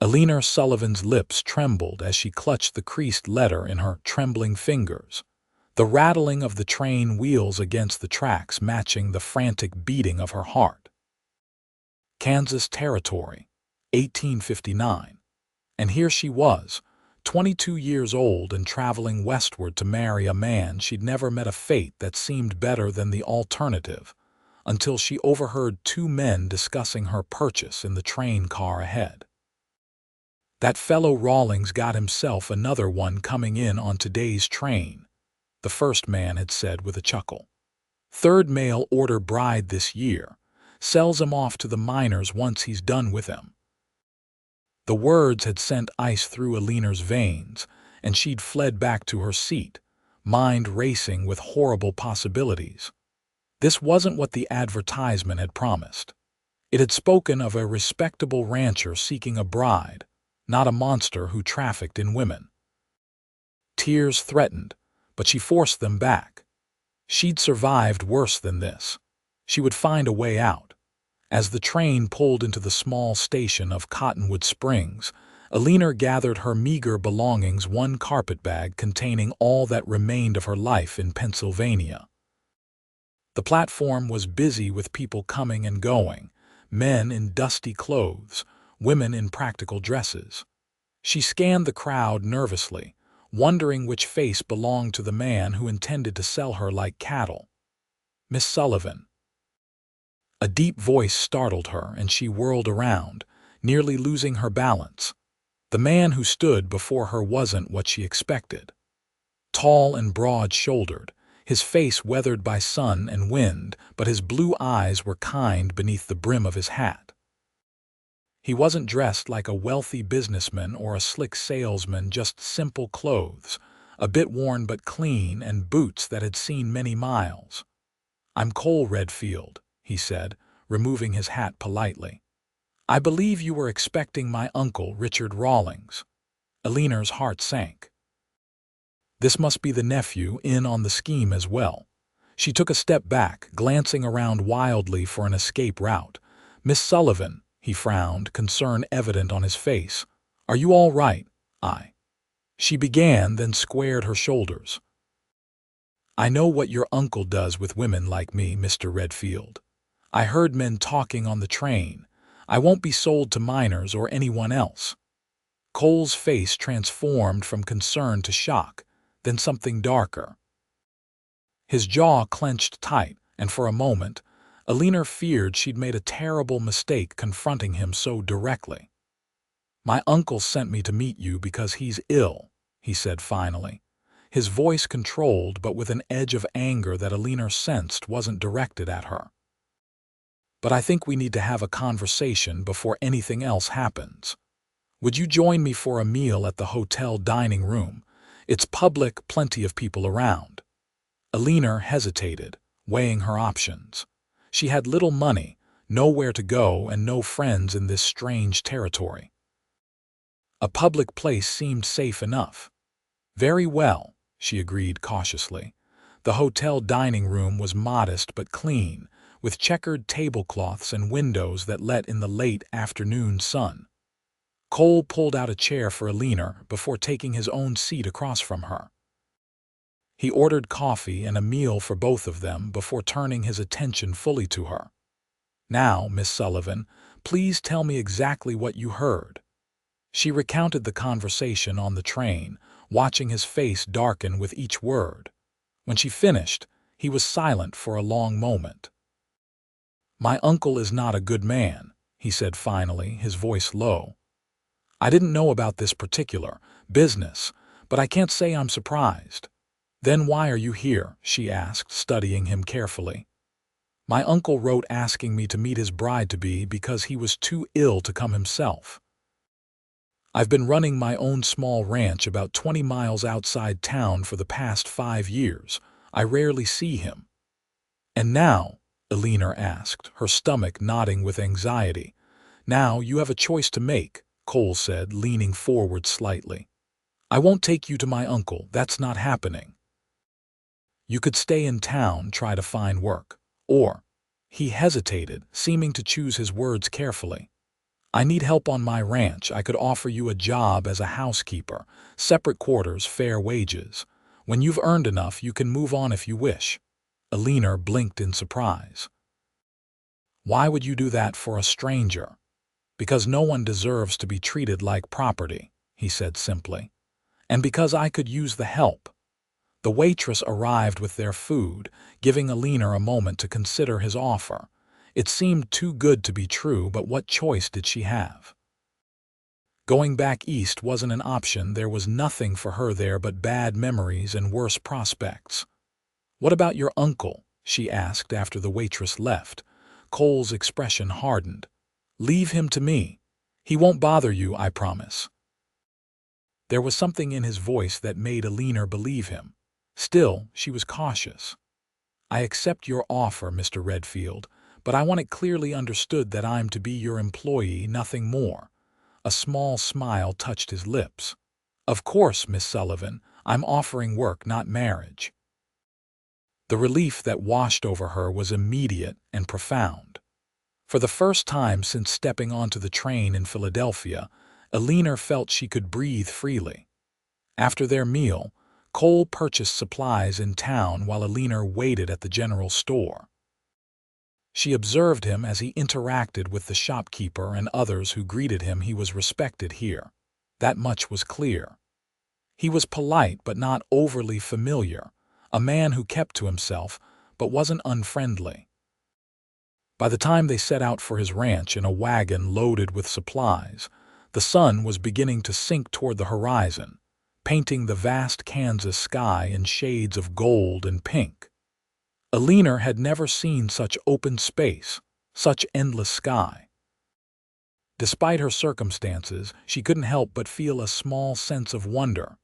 Eleanor Sullivan's lips trembled as she clutched the creased letter in her trembling fingers, the rattling of the train wheels against the tracks matching the frantic beating of her heart. Kansas Territory, 1859. And here she was, 22 years old and traveling westward to marry a man she'd never met. A fate that seemed better than the alternative, until she overheard two men discussing her purchase in the train car ahead. "That fellow Rawlings got himself another one coming in on today's train," the first man had said with a chuckle. "Third mail order bride this year. Sells him off to the miners once he's done with him." The words had sent ice through Eleanor's veins, and she'd fled back to her seat, mind racing with horrible possibilities. This wasn't what the advertisement had promised. It had spoken of a respectable rancher seeking a bride, not a monster who trafficked in women. Tears threatened, but she forced them back. She'd survived worse than this. She would find a way out. As the train pulled into the small station of Cottonwood Springs, Eleanor gathered her meager belongings, one carpetbag containing all that remained of her life in Pennsylvania. The platform was busy with people coming and going, men in dusty clothes, women in practical dresses. She scanned the crowd nervously, wondering which face belonged to the man who intended to sell her like cattle. "Miss Sullivan." A deep voice startled her, and she whirled around, nearly losing her balance. The man who stood before her wasn't what she expected. Tall and broad-shouldered, his face weathered by sun and wind, but his blue eyes were kind beneath the brim of his hat. He wasn't dressed like a wealthy businessman or a slick salesman, just simple clothes, a bit worn but clean, and boots that had seen many miles. "I'm Cole Redfield," he said, removing his hat politely. "I believe you were expecting my uncle, Richard Rawlings." Eleanor's heart sank. This must be the nephew in on the scheme as well. She took a step back, glancing around wildly for an escape route. "Miss Sullivan," he frowned, concern evident on his face. "Are you all right?" She began, then squared her shoulders. "I know what your uncle does with women like me, Mr. Redfield. I heard men talking on the train. I won't be sold to minors or anyone else." Cole's face transformed from concern to shock, then something darker. His jaw clenched tight, and for a moment, Eleanor feared she'd made a terrible mistake confronting him so directly. "My uncle sent me to meet you because he's ill," he said finally, his voice controlled but with an edge of anger that Eleanor sensed wasn't directed at her. "But I think we need to have a conversation before anything else happens. Would you join me for a meal at the hotel dining room? It's public, plenty of people around." Eleanor hesitated, weighing her options. She had little money, nowhere to go, and no friends in this strange territory. A public place seemed safe enough. "Very well," she agreed cautiously. The hotel dining room was modest but clean, with checkered tablecloths and windows that let in the late afternoon sun. Cole pulled out a chair for Eleanor before taking his own seat across from her. He ordered coffee and a meal for both of them before turning his attention fully to her. "Now, Miss Sullivan, please tell me exactly what you heard." She recounted the conversation on the train, watching his face darken with each word. When she finished, he was silent for a long moment. "My uncle is not a good man," he said finally, his voice low. "I didn't know about this particular business, but I can't say I'm surprised." "Then why are you here?" she asked, studying him carefully. "My uncle wrote asking me to meet his bride-to-be because he was too ill to come himself. I've been running my own small ranch about 20 miles outside town for the past 5 years. I rarely see him." "And now?" Eleanor asked, her stomach knotting with anxiety. "Now you have a choice to make," Cole said, leaning forward slightly. "I won't take you to my uncle, that's not happening. You could stay in town, try to find work. Or—" he hesitated, seeming to choose his words carefully. I need help on my ranch. I could offer you a job as a housekeeper, separate quarters, fair wages. When you've earned enough, you can move on if you wish." Eleanor blinked in surprise. "Why would you do that for a stranger?" "Because no one deserves to be treated like property," he said simply. "And because I could use the help." The waitress arrived with their food, giving Eleanor a moment to consider his offer. It seemed too good to be true, but what choice did she have? Going back east wasn't an option. There was nothing for her there but bad memories and worse prospects. "What about your uncle?" she asked after the waitress left. Cole's expression hardened. "Leave him to me. He won't bother you, I promise." There was something in his voice that made Eleanor believe him. Still, she was cautious. "I accept your offer, Mr. Redfield, but I want it clearly understood that I'm to be your employee, nothing more." A small smile touched his lips. "Of course, Miss Sullivan, I'm offering work, not marriage." The relief that washed over her was immediate and profound. For the first time since stepping onto the train in Philadelphia, Eleanor felt she could breathe freely. After their meal, Cole purchased supplies in town while Eleanor waited at the general store. She observed him as he interacted with the shopkeeper and others who greeted him. He was respected here. That much was clear. He was polite but not overly familiar, a man who kept to himself but wasn't unfriendly. By the time they set out for his ranch in a wagon loaded with supplies, the sun was beginning to sink toward the horizon, painting the vast Kansas sky in shades of gold and pink. Eleanor had never seen such open space, such endless sky. Despite her circumstances, she couldn't help but feel a small sense of wonder.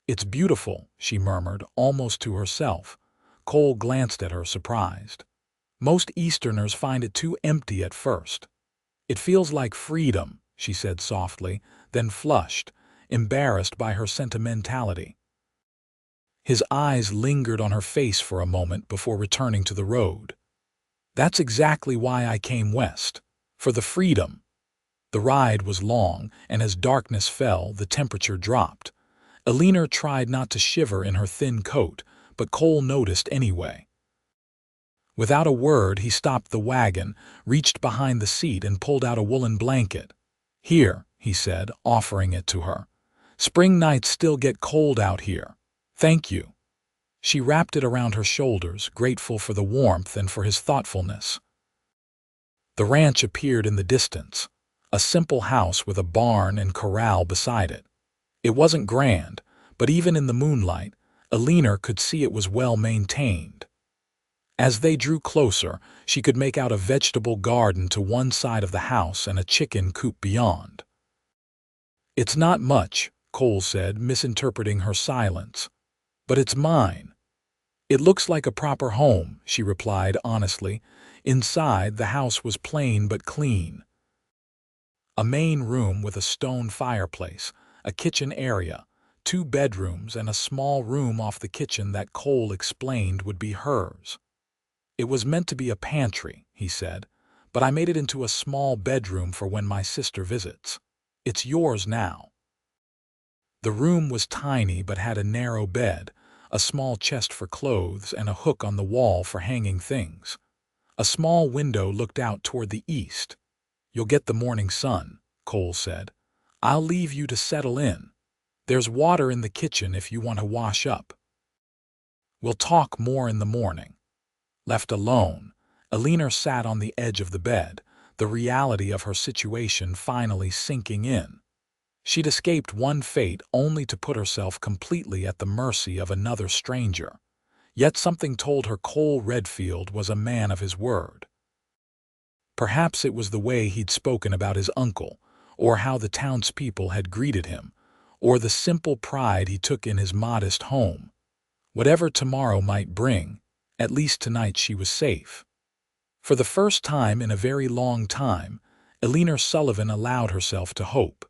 "It's beautiful," she murmured, almost to herself. Cole glanced at her, surprised. "Most Easterners find it too empty at first." "It feels like freedom," she said softly, then flushed, embarrassed by her sentimentality. His eyes lingered on her face for a moment before returning to the road. "That's exactly why I came west. For the freedom." The ride was long, and as darkness fell, the temperature dropped. Eleanor tried not to shiver in her thin coat, but Cole noticed anyway. Without a word, he stopped the wagon, reached behind the seat, and pulled out a woolen blanket. "Here," he said, offering it to her. "Spring nights still get cold out here. Thank you." She wrapped it around her shoulders, grateful for the warmth and for his thoughtfulness. The ranch appeared in the distance, a simple house with a barn and corral beside it. It wasn't grand, but even in the moonlight, Eleanor could see it was well maintained. As they drew closer, she could make out a vegetable garden to one side of the house and a chicken coop beyond. "It's not much," Cole said, misinterpreting her silence. "But it's mine." "It looks like a proper home," she replied honestly. Inside, the house was plain but clean. A main room with a stone fireplace, a kitchen area, 2 bedrooms, and a small room off the kitchen that Cole explained would be hers. "It was meant to be a pantry," he said, "but I made it into a small bedroom for when my sister visits. It's yours now." The room was tiny but had a narrow bed, a small chest for clothes, and a hook on the wall for hanging things. A small window looked out toward the east. "You'll get the morning sun," Cole said. "I'll leave you to settle in. There's water in the kitchen if you want to wash up. We'll talk more in the morning." Left alone, Eleanor sat on the edge of the bed, the reality of her situation finally sinking in. She'd escaped one fate only to put herself completely at the mercy of another stranger. Yet something told her Cole Redfield was a man of his word. Perhaps it was the way he'd spoken about his uncle, or how the townspeople had greeted him, or the simple pride he took in his modest home. Whatever tomorrow might bring, at least tonight she was safe. For the first time in a very long time, Eleanor Sullivan allowed herself to hope.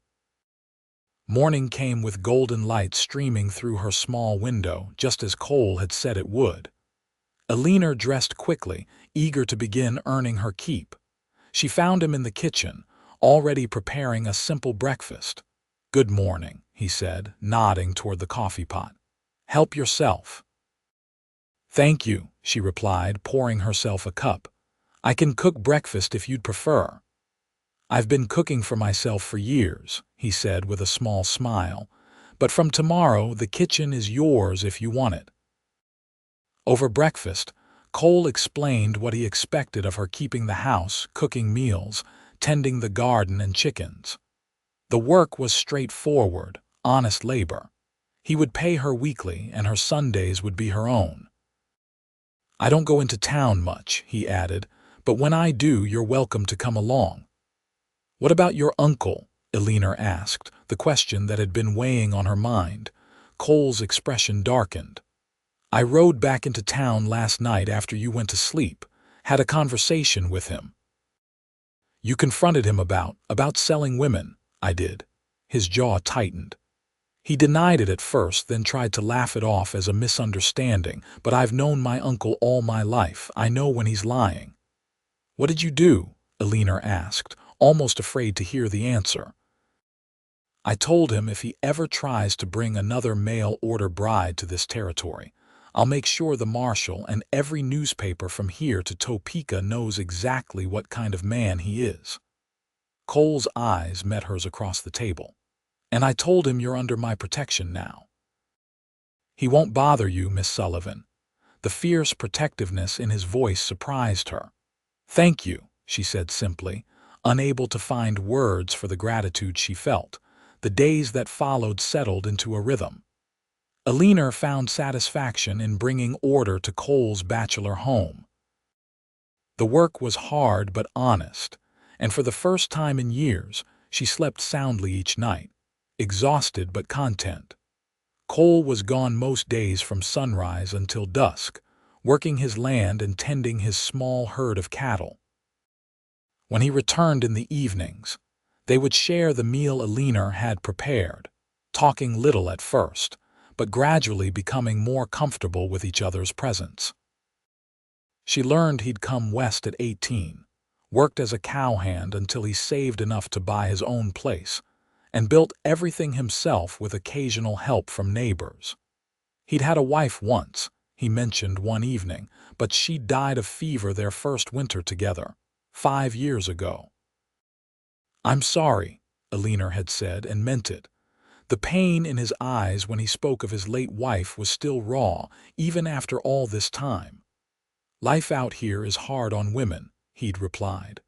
Morning came with golden light streaming through her small window, just as Cole had said it would. Eleanor dressed quickly, eager to begin earning her keep. She found him in the kitchen, already preparing a simple breakfast. "Good morning," he said, nodding toward the coffee pot. "Help yourself." "Thank you," she replied, pouring herself a cup. "I can cook breakfast if you'd prefer." "I've been cooking for myself for years," he said with a small smile, "but from tomorrow the kitchen is yours if you want it." Over breakfast, Cole explained what he expected of her, keeping the house, cooking meals, tending the garden and chickens. The work was straightforward, honest labor. He would pay her weekly, and her Sundays would be her own. "I don't go into town much," he added, "but when I do, you're welcome to come along." "What about your uncle?" Eleanor asked, the question that had been weighing on her mind. Cole's expression darkened. "I rode back into town last night after you went to sleep, had a conversation with him." "You confronted him about selling women?" "I did." His jaw tightened. "He denied it at first, then tried to laugh it off as a misunderstanding, but I've known my uncle all my life. I know when he's lying." "What did you do?" Eleanor asked, almost afraid to hear the answer. "I told him if he ever tries to bring another mail-order bride to this territory, I'll make sure the marshal and every newspaper from here to Topeka knows exactly what kind of man he is." Cole's eyes met hers across the table. "And I told him you're under my protection now." "He won't bother you, Miss Sullivan." The fierce protectiveness in his voice surprised her. "Thank you," she said simply, unable to find words for the gratitude she felt. The days that followed settled into a rhythm. Eleanor found satisfaction in bringing order to Cole's bachelor home. The work was hard but honest, and for the first time in years, she slept soundly each night, exhausted but content. Cole was gone most days from sunrise until dusk, working his land and tending his small herd of cattle. When he returned in the evenings, they would share the meal Eleanor had prepared, talking little at first, but gradually becoming more comfortable with each other's presence. She learned he'd come west at 18, worked as a cowhand until he saved enough to buy his own place, and built everything himself with occasional help from neighbors. He'd had a wife once, he mentioned one evening, but she died of fever their first winter together, 5 years ago. "I'm sorry," Eleanor had said, and meant it. The pain in his eyes when he spoke of his late wife was still raw, even after all this time. "Life out here is hard on women," he'd replied.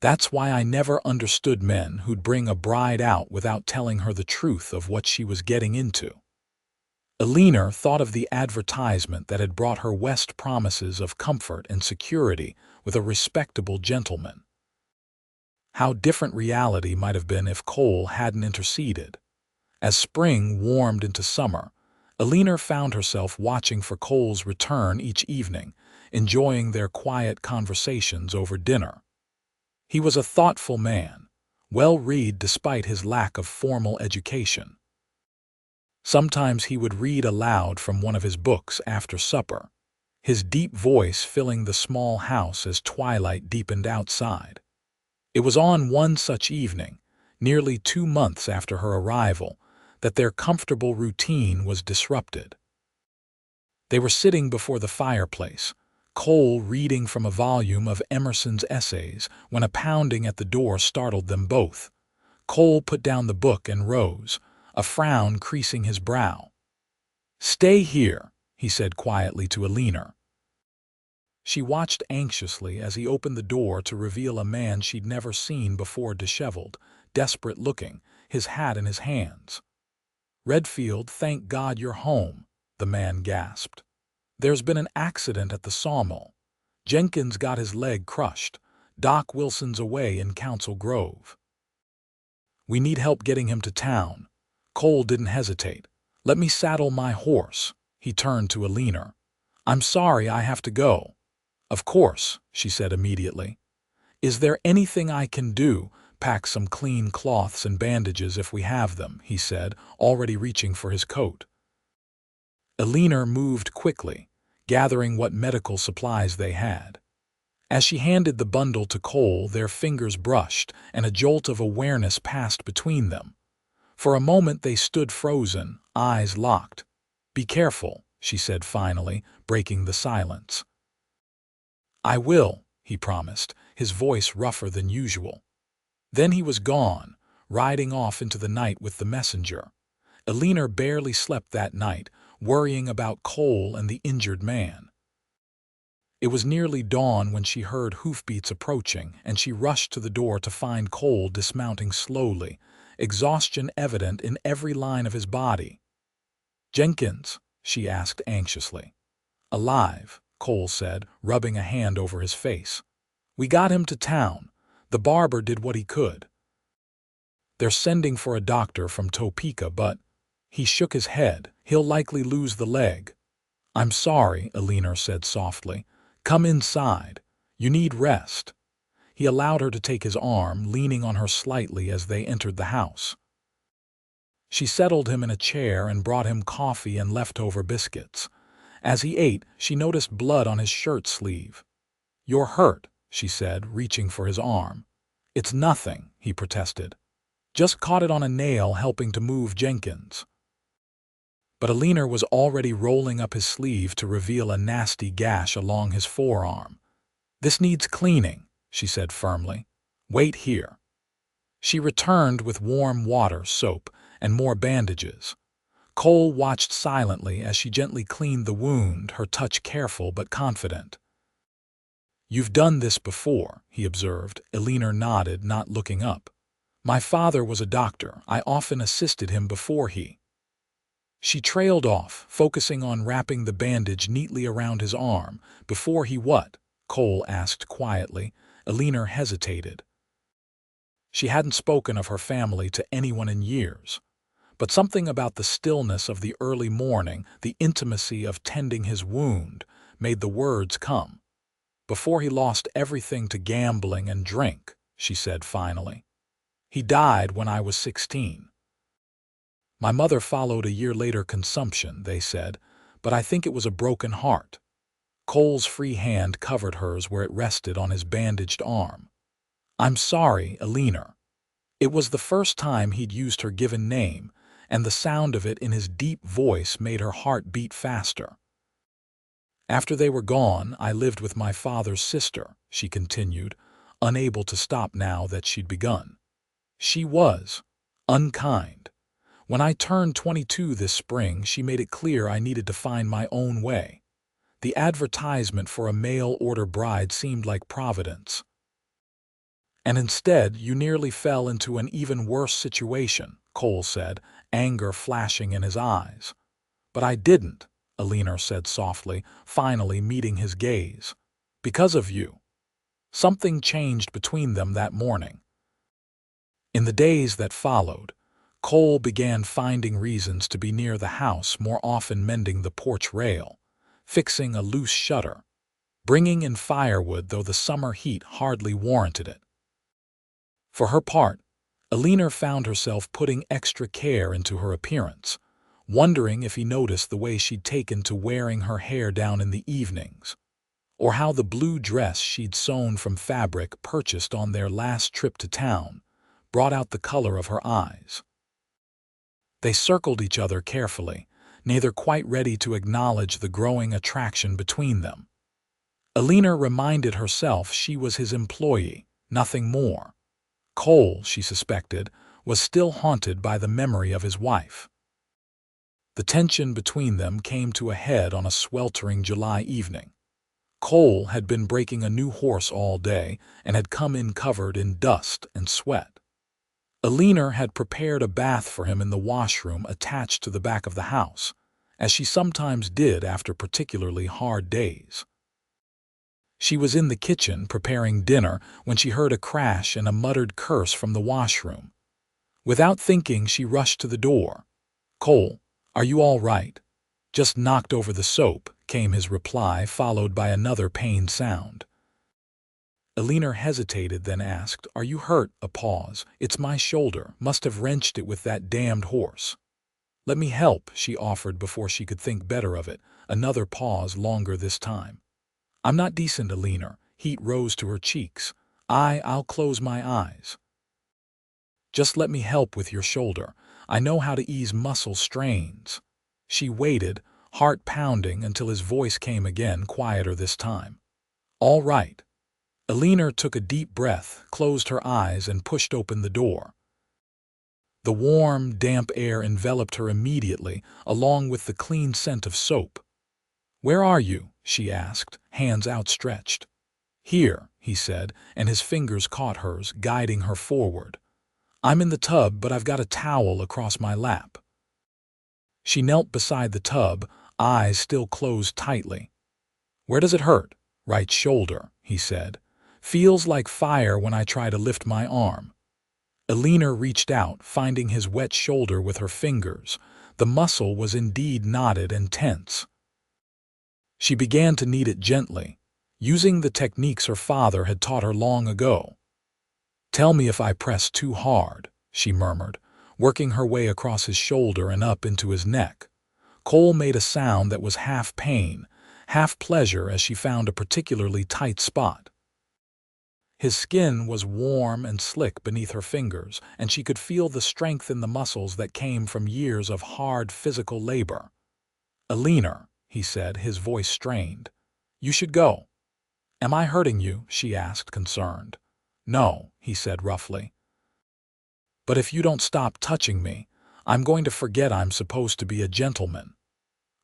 "That's why I never understood men who'd bring a bride out without telling her the truth of what she was getting into." Eleanor thought of the advertisement that had brought her West promises of comfort and security with a respectable gentleman. How different reality might have been if Cole hadn't interceded. As spring warmed into summer, Eleanor found herself watching for Cole's return each evening, enjoying their quiet conversations over dinner. He was a thoughtful man, well-read despite his lack of formal education. Sometimes he would read aloud from one of his books after supper, his deep voice filling the small house as twilight deepened outside. It was on one such evening, nearly 2 months after her arrival, that their comfortable routine was disrupted. They were sitting before the fireplace, Cole reading from a volume of Emerson's essays, when a pounding at the door startled them both. Cole put down the book and rose, a frown creasing his brow. "Stay here," he said quietly to Eleanor. She watched anxiously as he opened the door to reveal a man she'd never seen before, disheveled, desperate-looking, his hat in his hands. "Redfield, thank God you're home," the man gasped. "There's been an accident at the sawmill. Jenkins got his leg crushed. Doc Wilson's away in Council Grove. We need help getting him to town." Cole didn't hesitate. "Let me saddle my horse." He turned to Eleanor. "I'm sorry I have to go." "Of course," she said immediately. "Is there anything I can do?" "Pack some clean cloths and bandages if we have them," he said, already reaching for his coat. Eleanor moved quickly, gathering what medical supplies they had. As she handed the bundle to Cole, their fingers brushed, and a jolt of awareness passed between them. For a moment they stood frozen, eyes locked. "Be careful," she said finally, breaking the silence. "I will," he promised, his voice rougher than usual. Then he was gone, riding off into the night with the messenger. Eleanor barely slept that night, worrying about Cole and the injured man. It was nearly dawn when she heard hoofbeats approaching, and she rushed to the door to find Cole dismounting slowly, exhaustion evident in every line of his body. "Jenkins?" she asked anxiously. "Alive," Cole said, rubbing a hand over his face. "We got him to town. The barber did what he could. They're sending for a doctor from Topeka, but—" He shook his head. "He'll likely lose the leg." "I'm sorry," Eleanor said softly. "Come inside. You need rest." He allowed her to take his arm, leaning on her slightly as they entered the house. She settled him in a chair and brought him coffee and leftover biscuits. As he ate, she noticed blood on his shirt sleeve. "You're hurt," she said, reaching for his arm. "It's nothing," he protested. "Just caught it on a nail helping to move Jenkins." But Eleanor was already rolling up his sleeve to reveal a nasty gash along his forearm. "This needs cleaning," she said firmly. "Wait here." She returned with warm water, soap, and more bandages. Cole watched silently as she gently cleaned the wound, her touch careful but confident. "You've done this before," he observed. Eleanor nodded, not looking up. "My father was a doctor. I often assisted him before he—" She trailed off, focusing on wrapping the bandage neatly around his arm. "Before he what?" Cole asked quietly. Eleanor hesitated. She hadn't spoken of her family to anyone in years. But something about the stillness of the early morning, the intimacy of tending his wound, made the words come. "Before he lost everything to gambling and drink," she said finally. "He died when I was 16. My mother followed a year later consumption, they said, but I think it was a broken heart." Cole's free hand covered hers where it rested on his bandaged arm. "I'm sorry, Eleanor." It was the first time he'd used her given name, and the sound of it in his deep voice made her heart beat faster. "After they were gone, I lived with my father's sister," she continued, unable to stop now that she'd begun. "She was unkind. When I turned 22 this spring, she made it clear I needed to find my own way. The advertisement for a mail-order bride seemed like providence. And instead, you nearly fell into an even worse situation," Cole said, anger flashing in his eyes. "But I didn't," Eleanor said softly, finally meeting his gaze. "Because of you." Something changed between them that morning. In the days that followed, Cole began finding reasons to be near the house, more often mending the porch rail, fixing a loose shutter, bringing in firewood though the summer heat hardly warranted it. For her part, Eleanor found herself putting extra care into her appearance, wondering if he noticed the way she'd taken to wearing her hair down in the evenings, or how the blue dress she'd sewn from fabric purchased on their last trip to town brought out the color of her eyes. They circled each other carefully, neither quite ready to acknowledge the growing attraction between them. Eleanor reminded herself she was his employee, nothing more. Cole, she suspected, was still haunted by the memory of his wife. The tension between them came to a head on a sweltering July evening. Cole had been breaking a new horse all day and had come in covered in dust and sweat. Eleanor had prepared a bath for him in the washroom attached to the back of the house, as she sometimes did after particularly hard days. She was in the kitchen preparing dinner when she heard a crash and a muttered curse from the washroom. Without thinking, she rushed to the door. "Cole, are you all right?" "Just knocked over the soap," came his reply, followed by another pained sound. Eleanor hesitated, then asked, "Are you hurt?" A pause. "It's my shoulder. Must have wrenched it with that damned horse." "Let me help," she offered before she could think better of it. Another pause, longer this time. "I'm not decent, Eleanor," Heat rose to her cheeks. I'll close my eyes. Just let me help with your shoulder. I know how to ease muscle strains. She waited, heart pounding, until his voice came again, quieter this time. All right. Eleanor took a deep breath, closed her eyes, and pushed open the door. The warm, damp air enveloped her immediately, along with the clean scent of soap. "Where are you?" she asked, hands outstretched. "Here," he said, and his fingers caught hers, guiding her forward. "I'm in the tub, but I've got a towel across my lap." She knelt beside the tub, eyes still closed tightly. "Where does it hurt?" "Right shoulder," he said. "Feels like fire when I try to lift my arm." Eleanor reached out, finding his wet shoulder with her fingers. The muscle was indeed knotted and tense. She began to knead it gently, using the techniques her father had taught her long ago. "Tell me if I press too hard," she murmured, working her way across his shoulder and up into his neck. Cole made a sound that was half pain, half pleasure as she found a particularly tight spot. His skin was warm and slick beneath her fingers, and she could feel the strength in the muscles that came from years of hard physical labor. "Eleanor," he said, his voice strained. "You should go." "Am I hurting you?" she asked, concerned. "No," he said roughly. "But if you don't stop touching me, I'm going to forget I'm supposed to be a gentleman."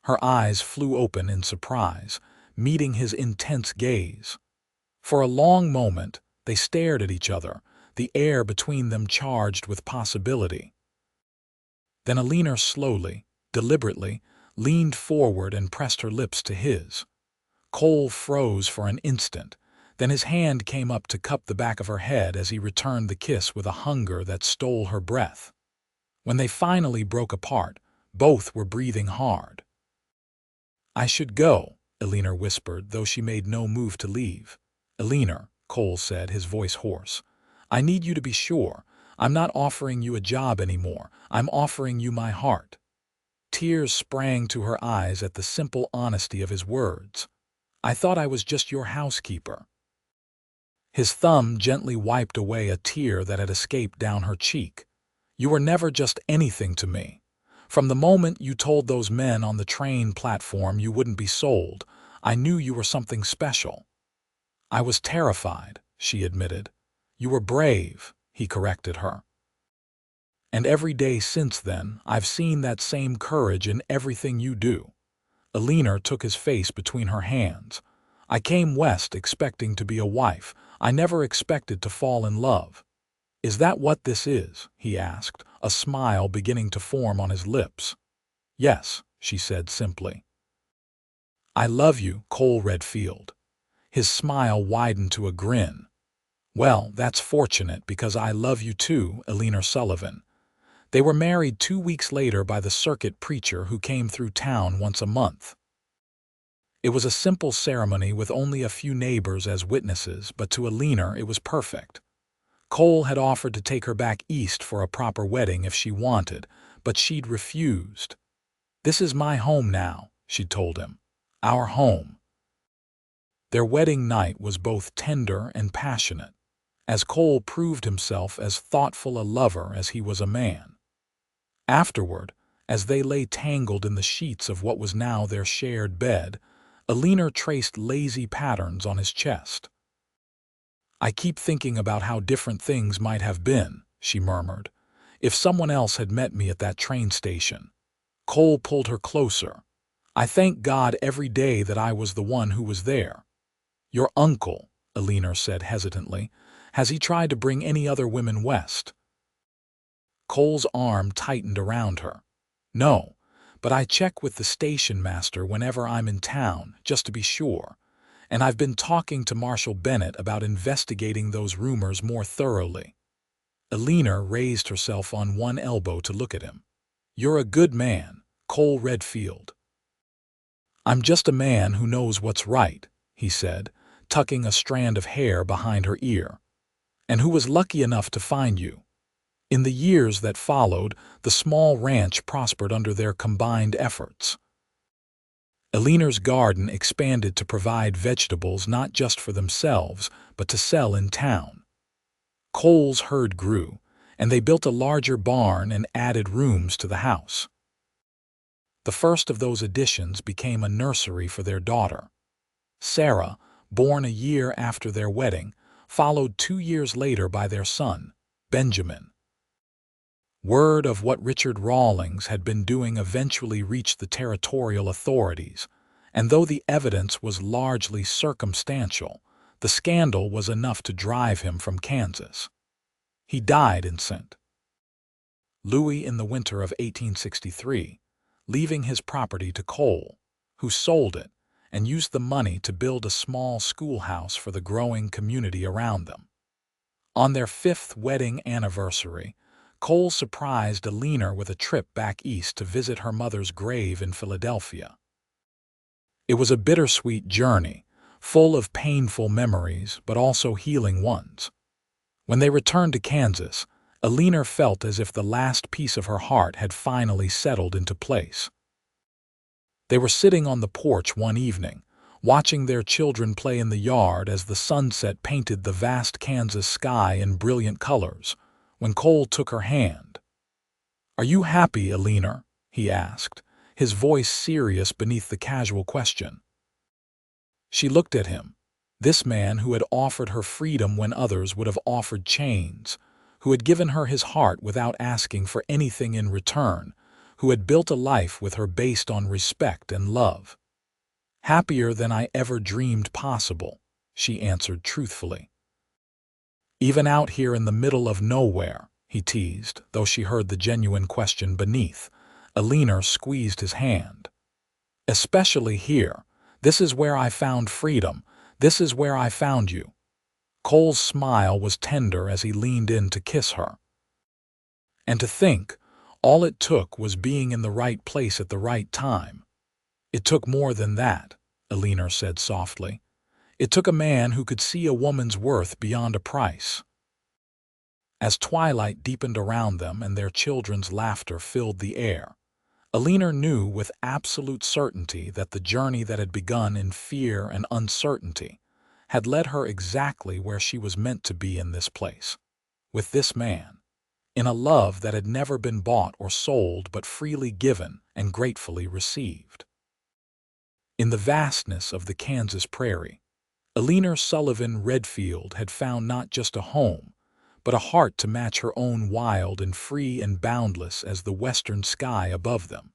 Her eyes flew open in surprise, meeting his intense gaze. For a long moment, they stared at each other, the air between them charged with possibility. Then Eleanor slowly, deliberately, leaned forward and pressed her lips to his. Cole froze for an instant, then his hand came up to cup the back of her head as he returned the kiss with a hunger that stole her breath. When they finally broke apart, both were breathing hard. "I should go," Eleanor whispered, though she made no move to leave. "Eleanor," Cole said, his voice hoarse, "I need you to be sure. I'm not offering you a job anymore. I'm offering you my heart." Tears sprang to her eyes at the simple honesty of his words. "I thought I was just your housekeeper." His thumb gently wiped away a tear that had escaped down her cheek. "You were never just anything to me. From the moment you told those men on the train platform you wouldn't be sold, I knew you were something special." "I was terrified," she admitted. "You were brave," he corrected her. "And every day since then, I've seen that same courage in everything you do." Eleanor took his face between her hands. "I came west expecting to be a wife. I never expected to fall in love." "Is that what this is?" he asked, a smile beginning to form on his lips. "Yes," she said simply. "I love you, Cole Redfield." His smile widened to a grin. "Well, that's fortunate because I love you too, Eleanor Sullivan." They were married 2 weeks later by the circuit preacher who came through town once a month. It was a simple ceremony with only a few neighbors as witnesses, but to Eleanor it was perfect. Cole had offered to take her back east for a proper wedding if she wanted, but she'd refused. "This is my home now," she told him. "Our home." Their wedding night was both tender and passionate, as Cole proved himself as thoughtful a lover as he was a man. Afterward, as they lay tangled in the sheets of what was now their shared bed, Eleanor traced lazy patterns on his chest. "I keep thinking about how different things might have been," she murmured, "if someone else had met me at that train station." Cole pulled her closer. "I thank God every day that I was the one who was there." "Your uncle," Eleanor said hesitantly, "has he tried to bring any other women west?" Cole's arm tightened around her. "No, but I check with the station master whenever I'm in town, just to be sure. And I've been talking to Marshal Bennett about investigating those rumors more thoroughly." Eleanor raised herself on one elbow to look at him. "You're a good man, Cole Redfield." "I'm just a man who knows what's right," he said, tucking a strand of hair behind her ear. "And who was lucky enough to find you." In the years that followed, the small ranch prospered under their combined efforts. Eleanor's garden expanded to provide vegetables not just for themselves, but to sell in town. Cole's herd grew, and they built a larger barn and added rooms to the house. The first of those additions became a nursery for their daughter. Sarah, born a year after their wedding, followed 2 years later by their son, Benjamin. Word of what Richard Rawlings had been doing eventually reached the territorial authorities, and though the evidence was largely circumstantial, the scandal was enough to drive him from Kansas. He died in St. Louis in the winter of 1863, leaving his property to Cole, who sold it and used the money to build a small schoolhouse for the growing community around them. On their 5th wedding anniversary, Cole surprised Eleanor with a trip back east to visit her mother's grave in Philadelphia. It was a bittersweet journey, full of painful memories but also healing ones. When they returned to Kansas, Eleanor felt as if the last piece of her heart had finally settled into place. They were sitting on the porch one evening, watching their children play in the yard as the sunset painted the vast Kansas sky in brilliant colors, when Cole took her hand. "Are you happy, Eleanor?" he asked, his voice serious beneath the casual question. She looked at him, this man who had offered her freedom when others would have offered chains, who had given her his heart without asking for anything in return, who had built a life with her based on respect and love. "Happier than I ever dreamed possible," she answered truthfully. "Even out here in the middle of nowhere," he teased, though she heard the genuine question beneath. Eleanor squeezed his hand. "Especially here. This is where I found freedom. This is where I found you." Cole's smile was tender as he leaned in to kiss her. "And to think, all it took was being in the right place at the right time." "It took more than that," Eleanor said softly. "It took a man who could see a woman's worth beyond a price." As twilight deepened around them and their children's laughter filled the air, Eleanor knew with absolute certainty that the journey that had begun in fear and uncertainty had led her exactly where she was meant to be in this place, with this man, in a love that had never been bought or sold but freely given and gratefully received. In the vastness of the Kansas prairie, Eleanor Sullivan Redfield had found not just a home, but a heart to match her own, wild and free and boundless as the western sky above them.